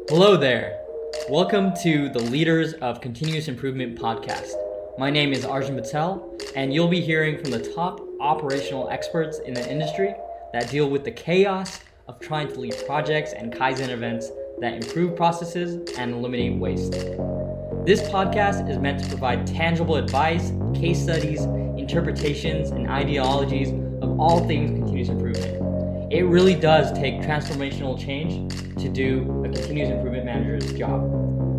Hello there. Welcome to the Leaders of Continuous Improvement podcast. My name is Arjun Patel, and you'll be hearing from the top operational experts in the industry that deal with the chaos of trying to lead projects and Kaizen events that improve processes and eliminate waste. This podcast is meant to provide tangible advice, case studies, interpretations, and ideologies of all things continuous improvement. It really does take transformational change to do a continuous improvement manager's job.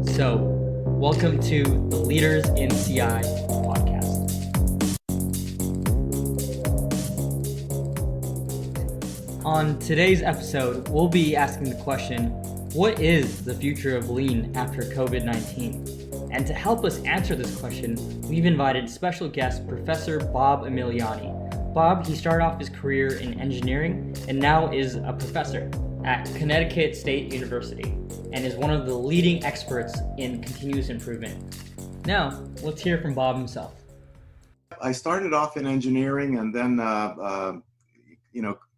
So, welcome to the Leaders in CI podcast. On today's episode, we'll be asking the question, what is the future of lean after COVID-19? And to help us answer this question, we've invited special guest Professor Bob Emiliani. Bob, he started off his career in engineering and now is a professor at Connecticut State University and is one of the leading experts in continuous improvement. Now, let's hear from Bob himself. I started off in engineering and then,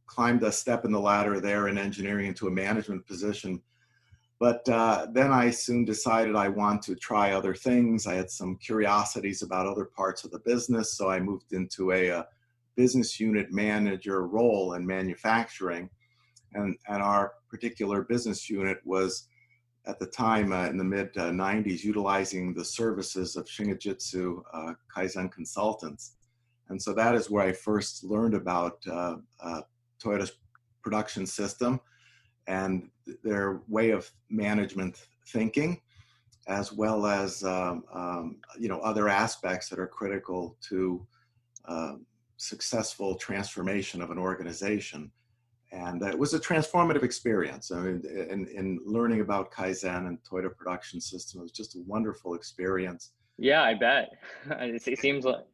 climbed a step in the ladder there in engineering into a management position. But then I soon decided I want to try other things. I had some curiosities about other parts of the business, so I moved into a business unit manager role in manufacturing. And our particular business unit was, at the time in the mid-90s, utilizing the services of Shingijutsu Kaizen consultants. And so that is where I first learned about Toyota's production system and their way of management thinking, as well as other aspects that are critical to successful transformation of an organization. And it was a transformative experience. I mean, in learning about Kaizen and Toyota production system, it was just a wonderful experience. Yeah, I bet. It seems like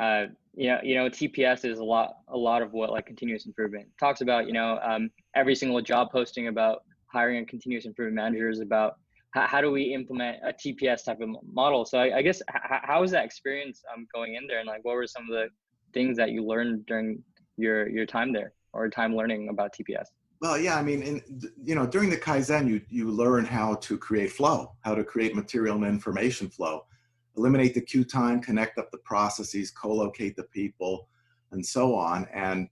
TPS is a lot of what like continuous improvement talks about. Every single job posting about hiring a continuous improvement manager is about how do we implement a TPS type of model. So I guess how was that experience going in there, and like what were some of the things that you learned during your time there or time learning about TPS? Well, yeah, I mean, during the Kaizen, you learn how to create flow, how to create material and information flow, eliminate the queue time, connect up the processes, co-locate the people, and so on. And,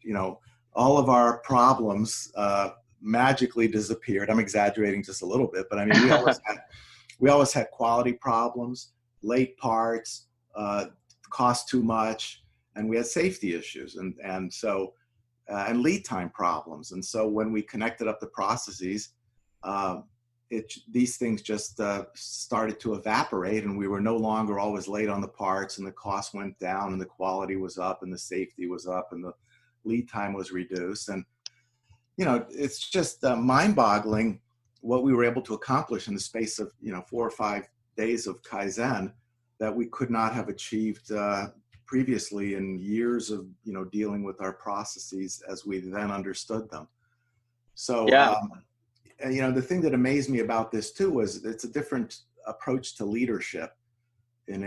all of our problems magically disappeared. I'm exaggerating just a little bit, but I mean, we always had quality problems, late parts, cost too much, and we had safety issues. And lead time problems. And so when we connected up the processes, these things just started to evaporate, and we were no longer always late on the parts, and the cost went down, and the quality was up, and the safety was up, and the lead time was reduced. And, it's just mind-boggling what we were able to accomplish in the space of, 4 or 5 days of Kaizen that we could not have achieved previously in years of dealing with our processes as we then understood them. So yeah. The thing that amazed me about this too was it's a different approach to leadership in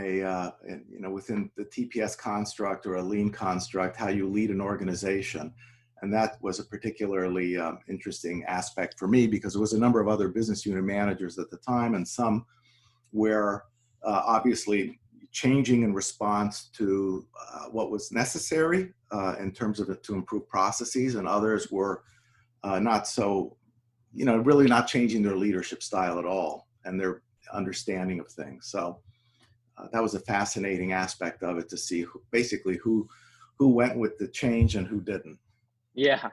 within the TPS construct or a lean construct, how you lead an organization. And that was a particularly interesting aspect for me, because there was a number of other business unit managers at the time, and some were obviously changing in response to what was necessary in terms of it to improve processes, and others were not so, really not changing their leadership style at all and their understanding of things. So that was a fascinating aspect of it, to see who went with the change and who didn't. Yeah.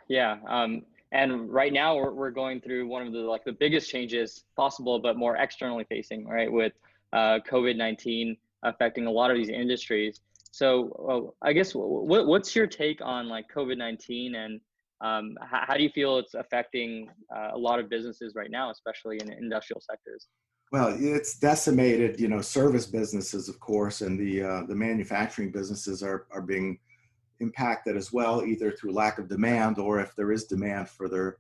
And right now we're going through one of the biggest changes possible, but more externally facing, right? With COVID-19 affecting a lot of these industries. So I guess what's your take on like COVID-19, and how do you feel it's affecting a lot of businesses right now, especially in industrial sectors? Well, it's decimated, service businesses, of course, and the manufacturing businesses are being impacted as well, either through lack of demand, or if there is demand for their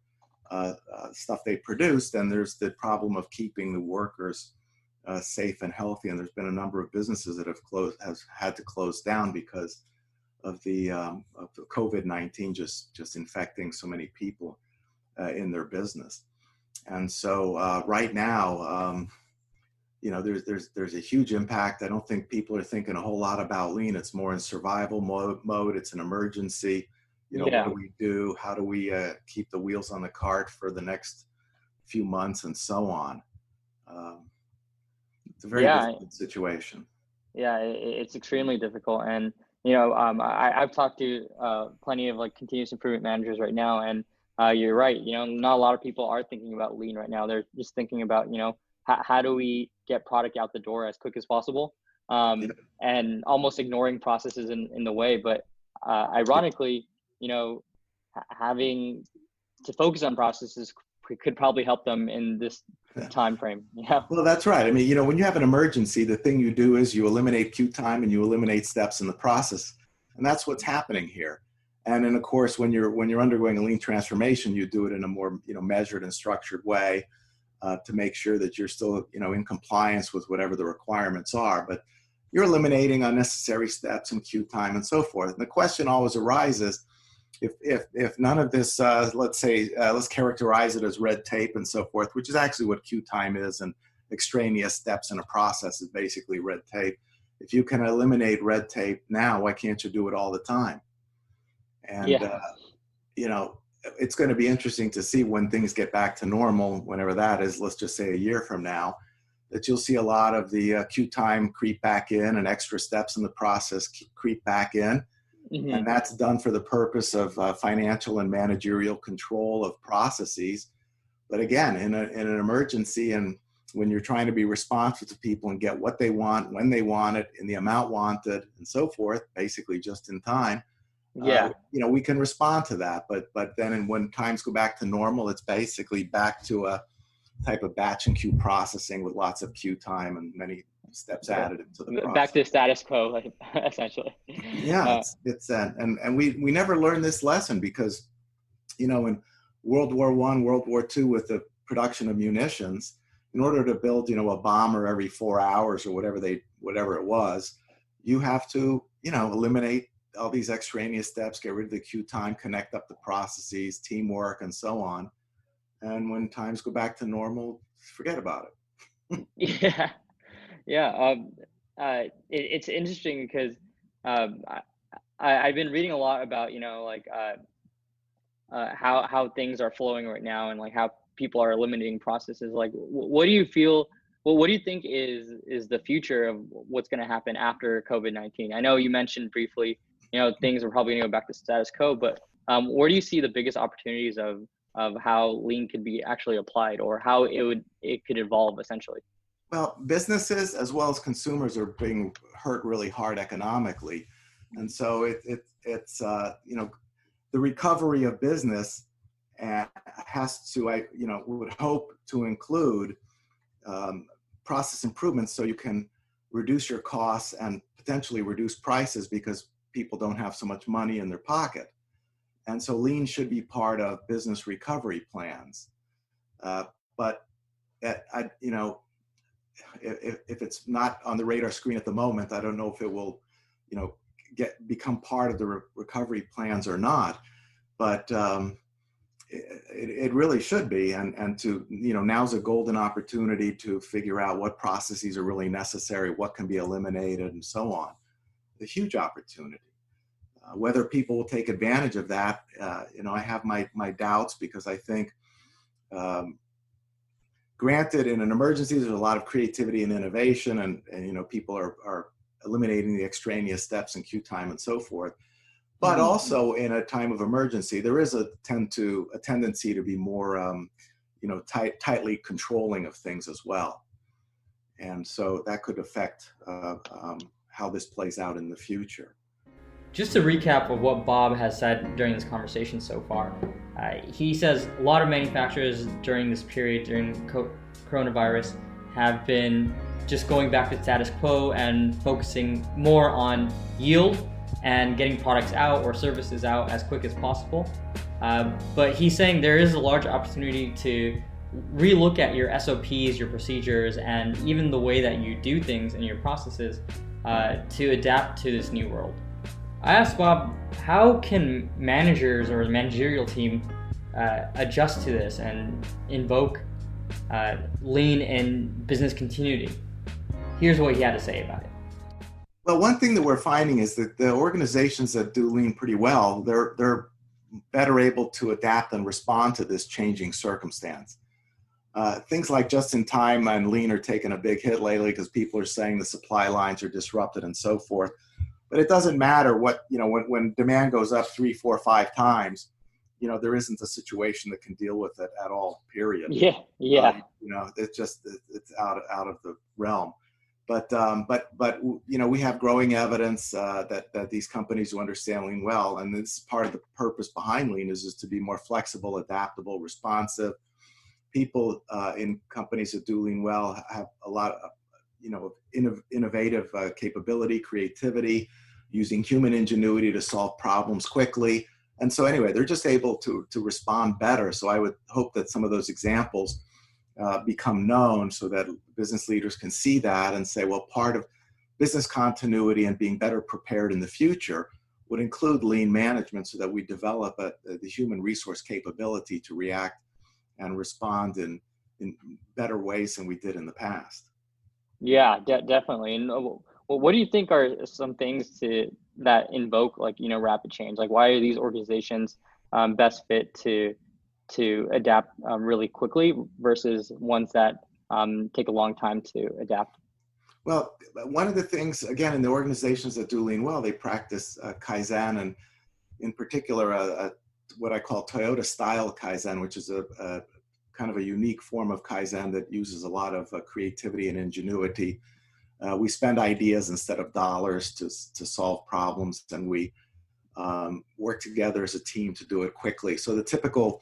stuff they produce, then there's the problem of keeping the workers safe and healthy. And there's been a number of businesses that have had to close down because of the COVID-19 just infecting so many people in their business. And so right now, there's a huge impact. I don't think people are thinking a whole lot about lean. It's more in survival mode. It's an emergency. What Yeah. do we do? How do we keep the wheels on the cart for the next few months and so on? It's a very Yeah. difficult situation. Yeah, it's extremely difficult. And, I've talked to plenty of like continuous improvement managers right now. And you're right. Not a lot of people are thinking about lean right now. They're just thinking about, how do we get product out the door as quick as possible, Yeah. and almost ignoring processes in the way. But ironically, having to focus on processes could probably help them in this Yeah. time frame. Yeah. Well, that's right. I mean, when you have an emergency, the thing you do is you eliminate queue time and you eliminate steps in the process. And that's what's happening here. And then, of course, when you're undergoing a lean transformation, you do it in a more, measured and structured way to make sure that you're still, in compliance with whatever the requirements are. But you're eliminating unnecessary steps and queue time and so forth. And the question always arises, if none of this, let's characterize it as red tape and so forth, which is actually what queue time is, and extraneous steps in a process is basically red tape. If you can eliminate red tape now, why can't you do it all the time? And Yeah. it's going to be interesting to see when things get back to normal, whenever that is. Let's just say a year from now, that you'll see a lot of the queue time creep back in and extra steps in the process creep back in. Mm-hmm. And that's done for the purpose of financial and managerial control of processes. But again, in an emergency, and when you're trying to be responsive to people and get what they want, when they want it, in the amount wanted, and so forth, basically just in time, Yeah. we can respond to that. But then when times go back to normal, it's basically back to a type of batch and queue processing with lots of queue time and many steps added into the process. Back to status quo, like, essentially. Yeah, and we never learned this lesson because, in World War I, World War II, with the production of munitions, in order to build, a bomber every 4 hours or whatever it was, you have to, eliminate all these extraneous steps, get rid of the queue time, connect up the processes, teamwork, and so on. And when times go back to normal, forget about it. Yeah. Yeah. It's interesting because I've been reading a lot about, how things are flowing right now, and like how people are eliminating processes. Like, what do you feel? Well, what do you think is the future of what's going to happen after COVID-19? I know you mentioned briefly, things are probably going to go back to status quo, but where do you see the biggest opportunities of how lean could be actually applied, or how it could evolve essentially? Well, businesses as well as consumers are being hurt really hard economically, and so it's the recovery of business has to, we would hope to include process improvements so you can reduce your costs and potentially reduce prices because people don't have so much money in their pocket. And so lean should be part of business recovery plans. But if it's not on the radar screen at the moment, I don't know if it will, become part of the recovery plans or not. But it really should be, and to now's a golden opportunity to figure out what processes are really necessary, what can be eliminated, and so on. A huge opportunity. Whether people will take advantage of that, I have my doubts, because I think, granted, in an emergency, there's a lot of creativity and innovation, and people are eliminating the extraneous steps and queue time and so forth. But also in a time of emergency, there is a tendency to be more, tightly controlling of things as well. And so that could affect how this plays out in the future. Just to recap of what Bob has said during this conversation so far, he says a lot of manufacturers during this period, during coronavirus, have been just going back to status quo and focusing more on yield and getting products out or services out as quick as possible. But he's saying there is a large opportunity to relook at your SOPs, your procedures, and even the way that you do things in your processes to adapt to this new world. I asked Bob, how can managers or the managerial team adjust to this and invoke lean and business continuity. Here's what he had to say about it. Well, one thing that we're finding is that the organizations that do lean pretty well, they're better able to adapt and respond to this changing circumstance. Things like just-in-time and lean are taking a big hit lately because people are saying the supply lines are disrupted and so forth. But it doesn't matter what, when demand goes up 3, 4, 5 times, there isn't a situation that can deal with it at all, period. Yeah. It's out of the realm. But we have growing evidence that these companies who understand lean well, and this is part of the purpose behind lean is to be more flexible, adaptable, responsive. People in companies that do lean well have a lot of innovative capability, creativity, using human ingenuity to solve problems quickly. And so anyway, they're just able to respond better. So I would hope that some of those examples become known so that business leaders can see that and say, well, part of business continuity and being better prepared in the future would include lean management so that we develop the human resource capability to react and respond in better ways than we did in the past. Yeah, definitely. And what do you think are some things that invoke rapid change? Like, why are these organizations best fit to adapt really quickly versus ones that take a long time to adapt? Well, one of the things, again, in the organizations that do lean well, they practice Kaizen, and in particular, what I call Toyota style Kaizen, which is a kind of a unique form of Kaizen that uses a lot of creativity and ingenuity. We spend ideas instead of dollars to solve problems, and we work together as a team to do it quickly. So the typical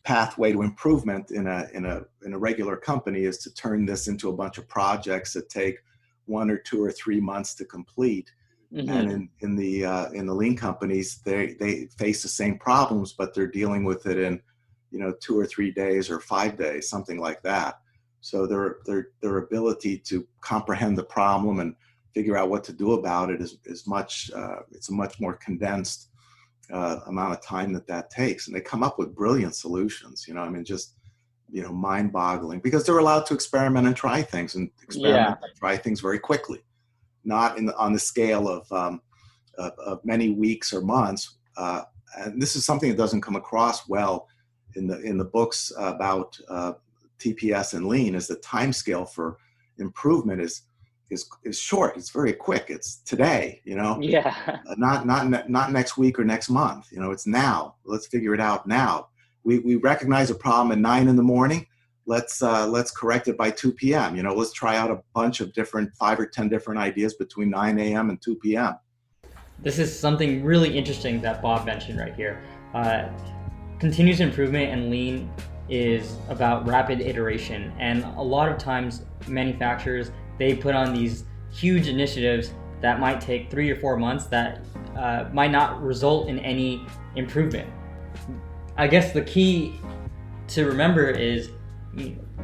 pathway to improvement in a regular company is to turn this into a bunch of projects that take 1 or 2 or 3 months to complete. Mm-hmm. And in the lean companies, they face the same problems, but they're dealing with it in 2 or 3 days or 5 days, something like that. So their ability to comprehend the problem and figure out what to do about it is much. It's a much more condensed amount of time that takes, and they come up with brilliant solutions. Just mind-boggling, because they're allowed to experiment and try things and try things very quickly, not on the scale of many weeks or months. And this is something that doesn't come across well in the books about TPS and lean, is the time scale for improvement is short. It's very quick. It's today, not next week or next month. It's now. Let's figure it out now. We recognize a problem at 9 a.m. Let's correct it by 2 p.m. Let's try out a bunch of different 5 or 10 different ideas between 9 a.m. and 2 p.m. This is something really interesting that Bob mentioned right here. Continuous improvement and lean is about rapid iteration, and a lot of times manufacturers, they put on these huge initiatives that might take 3 or 4 months that might not result in any improvement. I guess the key to remember is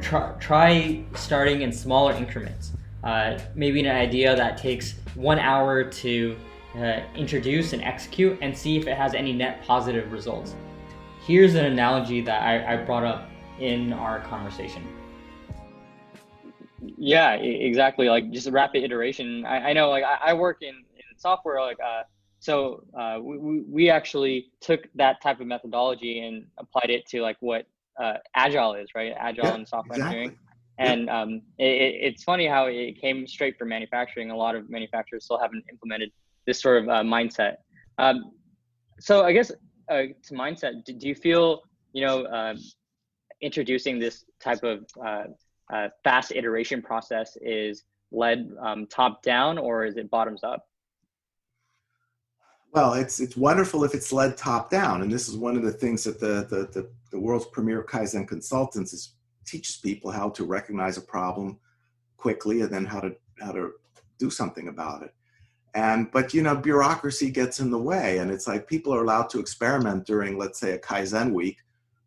try starting in smaller increments. Maybe an idea that takes 1 hour to introduce and execute, and see if it has any net positive results. Here's an analogy that I brought up in our conversation. Yeah, exactly. Like, just a rapid iteration. I know, like, I work in software, so we actually took that type of methodology and applied it to what Agile is, right? Agile and software engineering. And it's funny how it came straight from manufacturing. A lot of manufacturers still haven't implemented this sort of mindset. So I guess to mindset, do you feel, introducing this type of fast iteration process is led top down, or is it bottoms up? Well, it's wonderful if it's led top down, and this is one of the things that the world's premier Kaizen consultants teaches people how to recognize a problem quickly and then how to do something about it. But bureaucracy gets in the way, and it's like people are allowed to experiment during, let's say, a Kaizen week,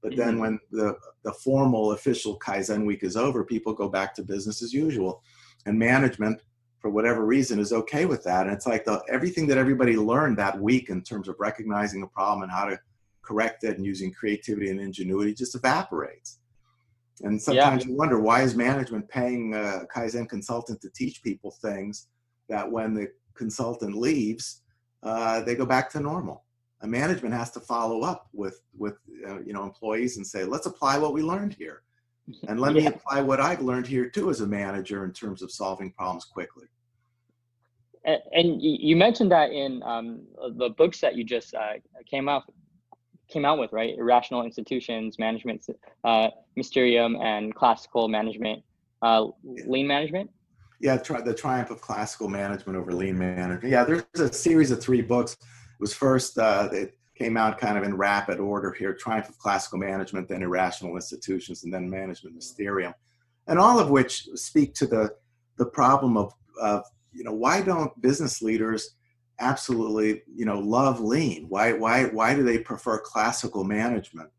but then when the formal official Kaizen week is over, people go back to business as usual, and management, for whatever reason, is okay with that. And it's like everything that everybody learned that week in terms of recognizing a problem and how to correct it and using creativity and ingenuity just evaporates. And Yeah. sometimes you wonder, why is management paying a Kaizen consultant to teach people things that when the consultant leaves, they go back to normal? And management has to follow up with employees and say, let's apply what we learned here. And let me Yeah. apply what I've learned here too as a manager in terms of solving problems quickly. And you mentioned that in the books that you just came out with, right? Irrational Institutions, Management Mysterium, and Classical Management, Lean Management. Yeah, the triumph of classical management over lean management. Yeah, there's a series of 3 books. It was first, it came out kind of in rapid order here: Triumph of Classical Management, then Irrational Institutions, and then Management Mysterium, and all of which speak to the problem of why don't business leaders absolutely love lean? Why do they prefer classical management?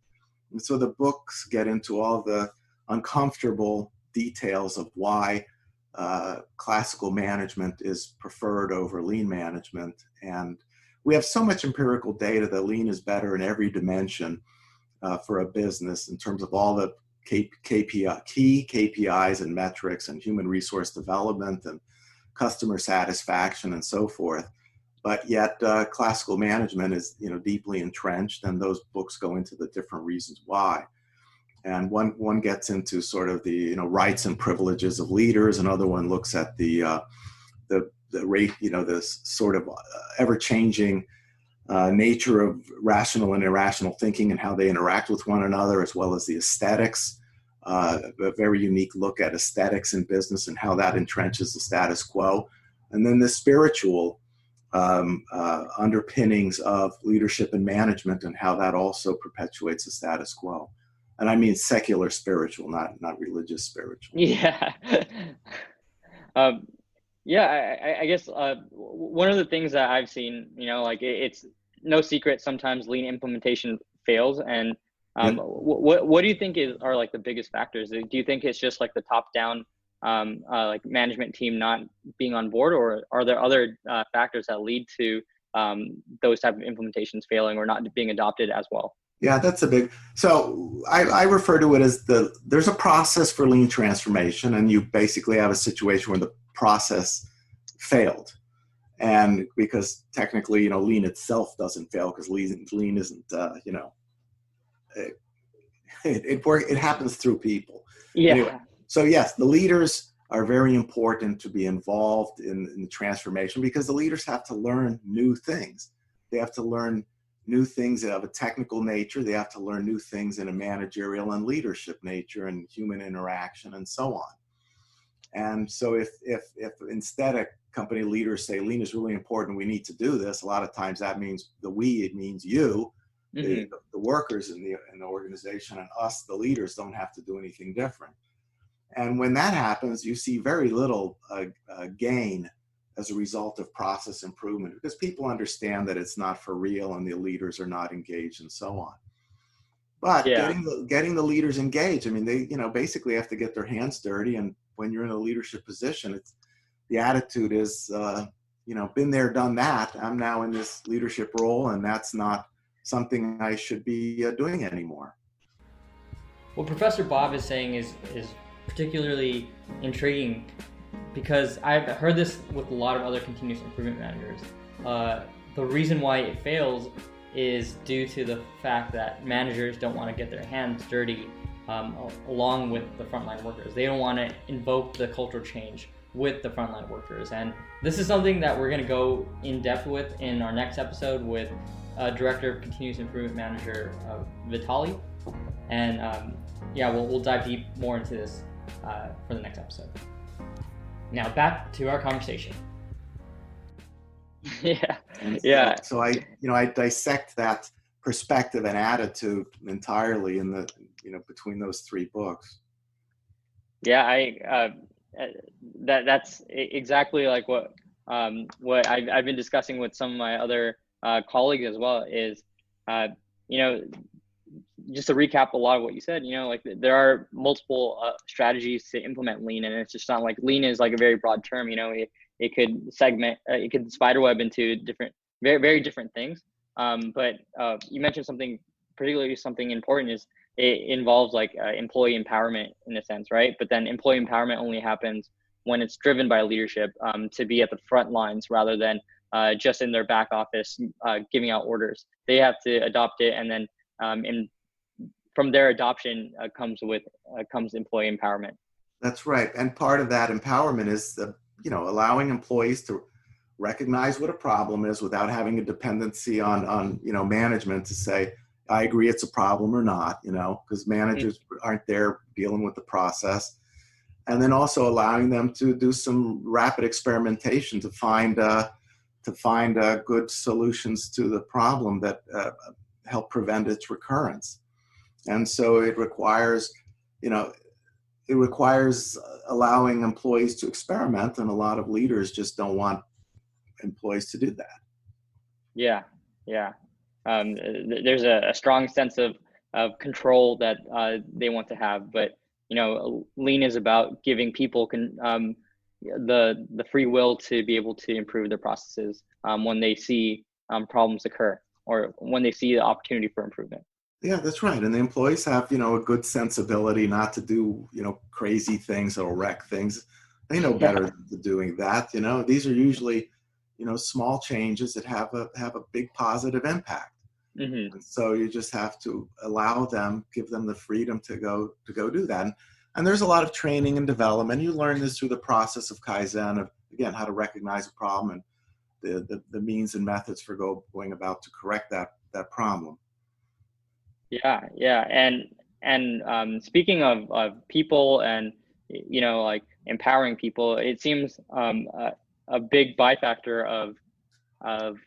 And so the books get into all the uncomfortable details of why classical management is preferred over lean management. And we have so much empirical data that lean is better in every dimension for a business in terms of all the key KPIs and metrics and human resource development and customer satisfaction and so forth. But yet classical management is deeply entrenched, and those books go into the different reasons why. And one gets into sort of the rights and privileges of leaders. Another one looks at the rate, this sort of ever-changing nature of rational and irrational thinking and how they interact with one another, as well as the aesthetics. A very unique look at aesthetics in business and how that entrenches the status quo. And then the spiritual underpinnings of leadership and management and how that also perpetuates the status quo. And I mean secular spiritual, not religious spiritual. Yeah. I guess one of the things that I've seen, it's no secret sometimes lean implementation fails. And what do you think are like the biggest factors? Do you think it's just like the top down like management team not being on board, or are there other factors that lead to those type of implementations failing or not being adopted as well? Yeah, that's a big, so I refer to it as there's a process for lean transformation, and you basically have a situation where the process failed. And because technically, lean itself doesn't fail, because lean isn't, it happens through people. Yeah. Anyway, so yes, the leaders are very important to be involved in the transformation, because the leaders have to learn new things. They have to learn new things of a technical nature. They have to learn new things in a managerial and leadership nature and human interaction and so on. And so if instead a company leaders say lean is really important, we need to do this, a lot of times that means it means you, the workers in the organization, and us, the leaders, don't have to do anything different. And when that happens, you see very little gain as a result of process improvement, because people understand that it's not for real and the leaders are not engaged and so on. But getting the leaders engaged, I mean, they basically have to get their hands dirty. And when you're in a leadership position, the attitude is, been there, done that. I'm now in this leadership role, and that's not something I should be doing anymore. What Professor Bob is saying is particularly intriguing, because I've heard this with a lot of other continuous improvement managers. The reason why it fails is due to the fact that managers don't want to get their hands dirty along with the frontline workers. They don't want to invoke the cultural change with the frontline workers. And this is something that we're going to go in depth with in our next episode with Director of Continuous Improvement Manager Vitali. And we'll dive deep more into this for the next episode. Now back to our conversation. Yeah. So I dissect that perspective and attitude entirely in the between those 3 books. Yeah, that's exactly like what I've been discussing with some of my other colleagues as well. Is just to recap a lot of what you said, like there are multiple strategies to implement lean, and it's just not like lean is like a very broad term. It could segment, it could spiderweb into different, very, very different things. But you mentioned something, particularly something important, is it involves like employee empowerment in a sense, right? But then employee empowerment only happens when it's driven by leadership, to be at the front lines rather than just in their back office giving out orders. They have to adopt it, and then from their adoption comes employee empowerment. That's right. And part of that empowerment is allowing employees to recognize what a problem is without having a dependency on management to say, I agree it's a problem or not, because managers aren't there dealing with the process. And then also allowing them to do some rapid experimentation to find good solutions to the problem that help prevent its recurrence. And so it requires allowing employees to experiment, and a lot of leaders just don't want employees to do that. Yeah. There's a strong sense of control that they want to have, but lean is about giving people the free will to be able to improve their processes when they see problems occur or when they see the opportunity for improvement. Yeah, that's right. And the employees have, a good sensibility not to do, crazy things that'll wreck things. They know better than doing that. These are usually, small changes that have a big positive impact. Mm-hmm. And so you just have to allow them, give them the freedom to go do that. And there's a lot of training and development. You learn this through the process of Kaizen, of, again, how to recognize a problem and the means and methods for going about to correct that problem. Yeah. And speaking of people and, like empowering people, it seems a big byfactor of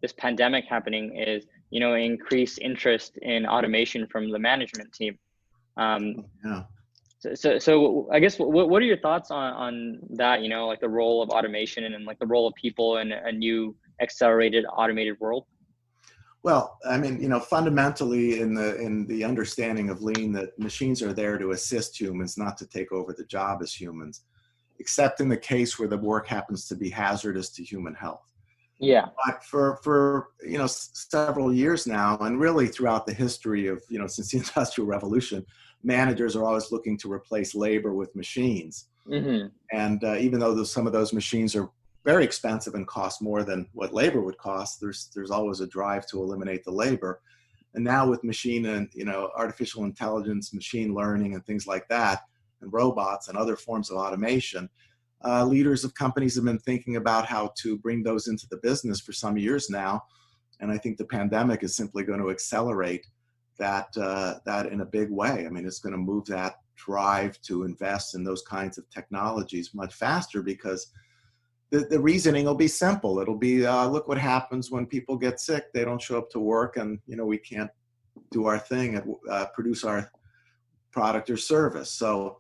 this pandemic happening is, increased interest in automation from the management team. So I guess what are your thoughts on that, like the role of automation and like the role of people in a new accelerated automated world? Well, I mean, fundamentally in the understanding of lean, that machines are there to assist humans, not to take over the job as humans, except in the case where the work happens to be hazardous to human health. Yeah. But for several years now, and really throughout the history of, since the Industrial Revolution, managers are always looking to replace labor with machines. Mm-hmm. And even though some of those machines are very expensive and cost more than what labor would cost, there's always a drive to eliminate the labor. And now with machine and artificial intelligence, machine learning, and things like that, and robots and other forms of automation, leaders of companies have been thinking about how to bring those into the business for some years now. And I think the pandemic is simply going to accelerate that in a big way. I mean, it's going to move that drive to invest in those kinds of technologies much faster, because the reasoning will be simple. It'll be, look what happens when people get sick. They don't show up to work, and we can't do our thing and produce our product or service. So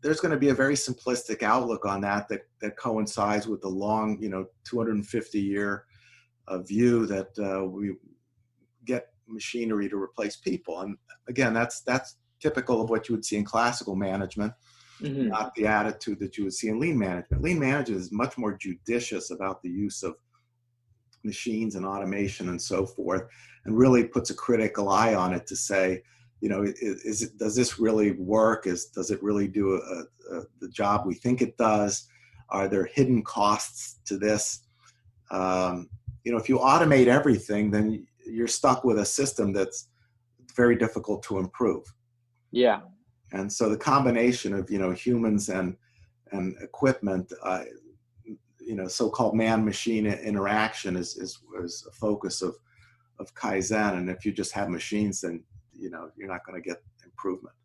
there's going to be a very simplistic outlook on that coincides with the long, 250-year view that we get machinery to replace people. And again, that's typical of what you would see in classical management. Mm-hmm. Not the attitude that you would see in lean management. Lean management is much more judicious about the use of machines and automation and so forth, and really puts a critical eye on it to say, does this really work? Does it really do the job we think it does? Are there hidden costs to this? If you automate everything, then you're stuck with a system that's very difficult to improve. Yeah. And so the combination of, humans and equipment, so-called man-machine interaction is a focus of Kaizen. And if you just have machines, then, you're not going to get improvement.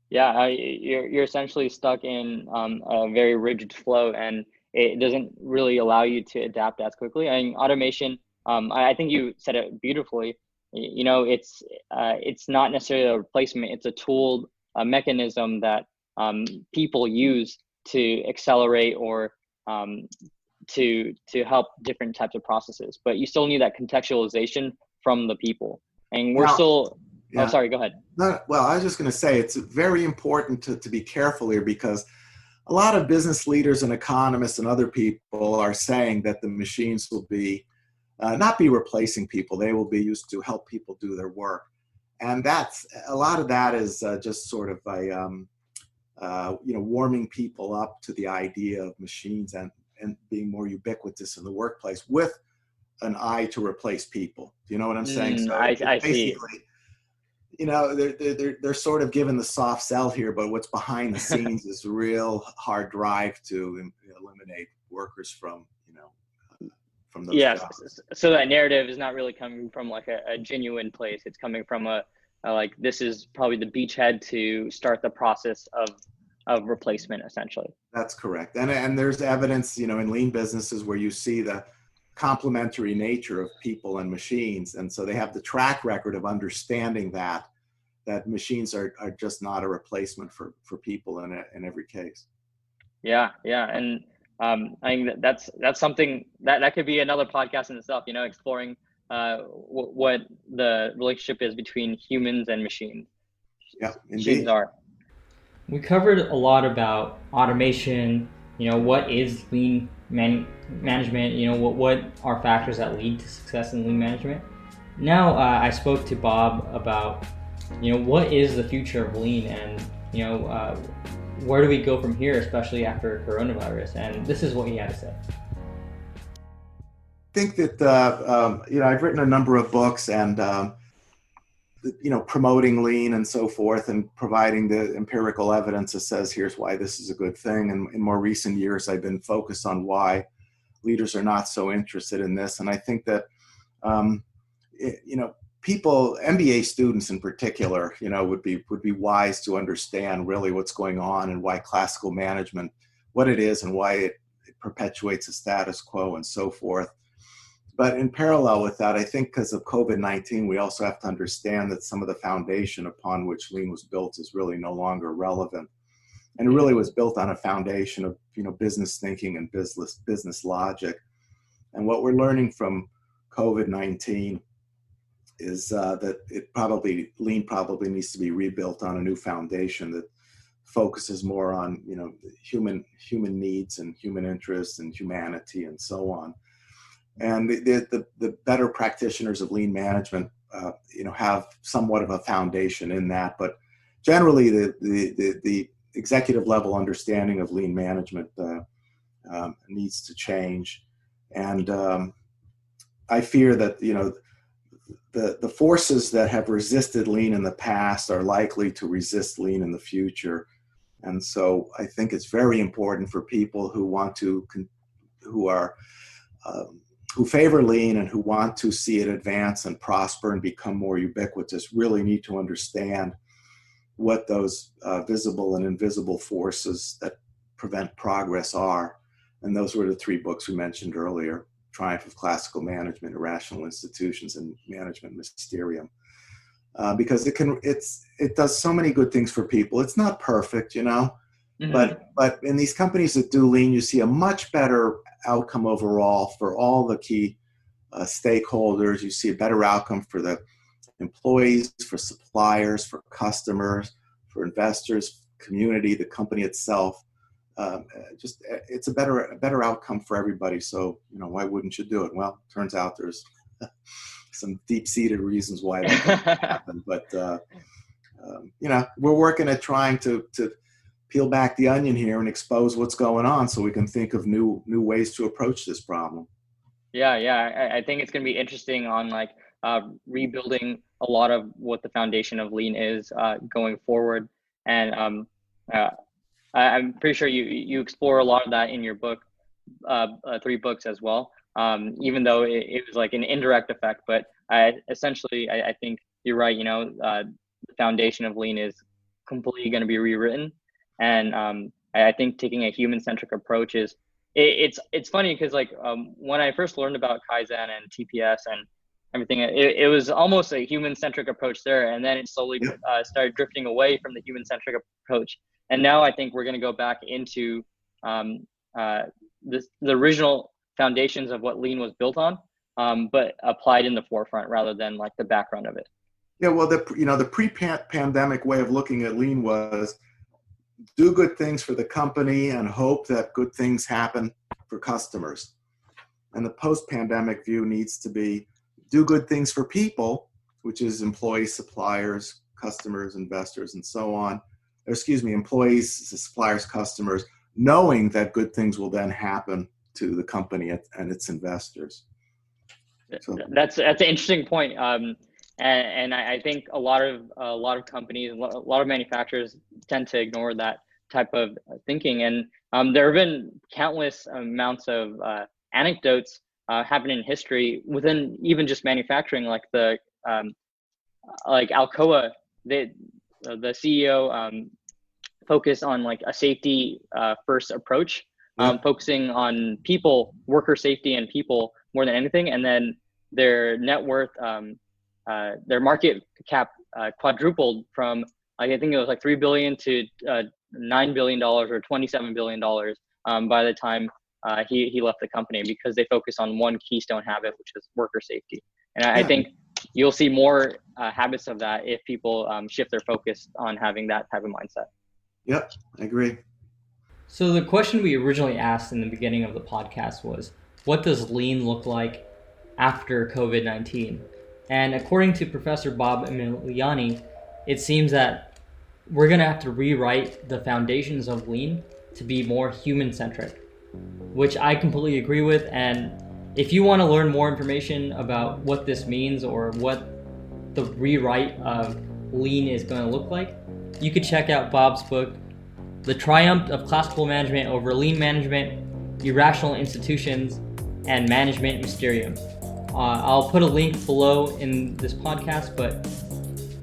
Yeah, you're essentially stuck in a very rigid flow, and it doesn't really allow you to adapt as quickly. I mean, automation, I think you said it beautifully. It's not necessarily a replacement. It's a tool, a mechanism that people use to accelerate or to help different types of processes. But you still need that contextualization from the people. And we're still. Yeah. Oh, sorry. Go ahead. Well, I was just going to say it's very important to be careful here, because a lot of business leaders and economists and other people are saying that the machines will be not be replacing people. They will be used to help people do their work. And that's a lot of that is just sort of a warming people up to the idea of machines and being more ubiquitous in the workplace with an eye to replace people. Do you know what I'm saying? So I see. basically, they're sort of given the soft sell here, but what's behind the scenes is a real hard drive to eliminate workers from from those Yes. jobs. So that narrative is not really coming from like a genuine place. It's coming from a like, this is probably the beachhead to start the process of replacement, essentially. That's correct. And there's evidence, in lean businesses where you see the complementary nature of people and machines. And so they have the track record of understanding that machines are just not a replacement for people in every case. Yeah. And I think that's something that could be another podcast in itself, exploring what the relationship is between humans and machines. Yeah, indeed. Machines are. We covered a lot about automation, what is lean management, what are factors that lead to success in lean management. Now I spoke to Bob about, what is the future of lean, and, where do we go from here, especially after coronavirus? And this is what he had to say. I think that, I've written a number of books and, promoting lean and so forth, and providing the empirical evidence that says, here's why this is a good thing. And in more recent years, I've been focused on why leaders are not so interested in this. And I think that, people, MBA students in particular, would be wise to understand really what's going on and why classical management, what it is and why it perpetuates the status quo and so forth. But in parallel with that, I think because of COVID-19, we also have to understand that some of the foundation upon which lean was built is really no longer relevant. And it really was built on a foundation of, business thinking and business logic. And what we're learning from COVID-19 is that lean probably needs to be rebuilt on a new foundation that focuses more on, human needs and human interests and humanity and so on. And the better practitioners of lean management, have somewhat of a foundation in that. But generally, the executive level understanding of lean management needs to change. And I fear that the forces that have resisted lean in the past are likely to resist lean in the future. And so I think it's very important for people who favor lean and who want to see it advance and prosper and become more ubiquitous really need to understand what those visible and invisible forces that prevent progress are. And those were the three books we mentioned earlier: Triumph of Classical Management, Irrational Institutions, and Management Mysterium. Because it does so many good things for people. It's not perfect, mm-hmm. but in these companies that do lean, you see a much better outcome overall for all the key stakeholders. You see a better outcome for the employees, for suppliers, for customers, for investors, community, the company itself. It's a better outcome for everybody. So, why wouldn't you do it? Well, turns out there's some deep-seated reasons why that doesn't happen. But, we're working at trying to peel back the onion here and expose what's going on so we can think of new ways to approach this problem. Yeah. I think it's going to be interesting on rebuilding a lot of what the foundation of lean is going forward. And I'm pretty sure you explore a lot of that in your book, 3 books as well, even though it was like an indirect effect. But I think you're right. The foundation of lean is completely going to be rewritten. And I think taking a human-centric approach is, it's funny because when I first learned about Kaizen and TPS and everything, it was almost a human-centric approach there. And then it slowly started drifting away from the human-centric approach. And now I think we're going to go back into the original foundations of what lean was built on, but applied in the forefront rather than the background of it. Yeah, well, the pre-pandemic way of looking at lean was do good things for the company and hope that good things happen for customers. And the post-pandemic view needs to be do good things for people which is employees, suppliers, customers, investors, and so on. Or excuse me, employees, suppliers, customers, knowing that good things will then happen to the company and its investors. So that's an interesting point. And I think a lot of companies, a lot of manufacturers tend to ignore that type of thinking. And there have been countless amounts of anecdotes happening in history within even just manufacturing, like like Alcoa, the CEO focused on like a safety first approach, focusing on people, worker safety and people more than anything. And then their net worth, their market cap quadrupled from, I think it was like $3 billion to $9 billion or $27 billion by the time he left the company, because they focus on one keystone habit, which is worker safety. And I think you'll see more habits of that if people shift their focus on having that type of mindset. Yep, I agree. So the question we originally asked in the beginning of the podcast was, what does lean look like after COVID-19? And according to Professor Bob Emiliani, it seems that we're going to have to rewrite the foundations of lean to be more human-centric, which I completely agree with. And if you want to learn more information about what this means or what the rewrite of lean is going to look like, you could check out Bob's book, The Triumph of Classical Management Over Lean Management, Irrational Institutions, and Management Mysterium. I'll put a link below in this podcast, but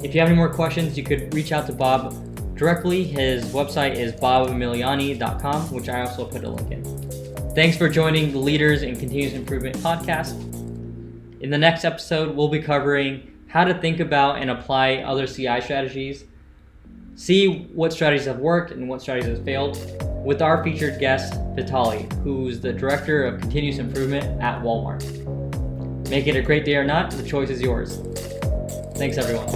if you have any more questions, you could reach out to Bob directly. His website is bobemiliani.com, which I also put a link in. Thanks for joining the Leaders in Continuous Improvement podcast. In the next episode, we'll be covering how to think about and apply other CI strategies, see what strategies have worked and what strategies have failed, with our featured guest, Vitali, who's the Director of Continuous Improvement at Walmart. Make it a great day or not, the choice is yours. Thanks, everyone.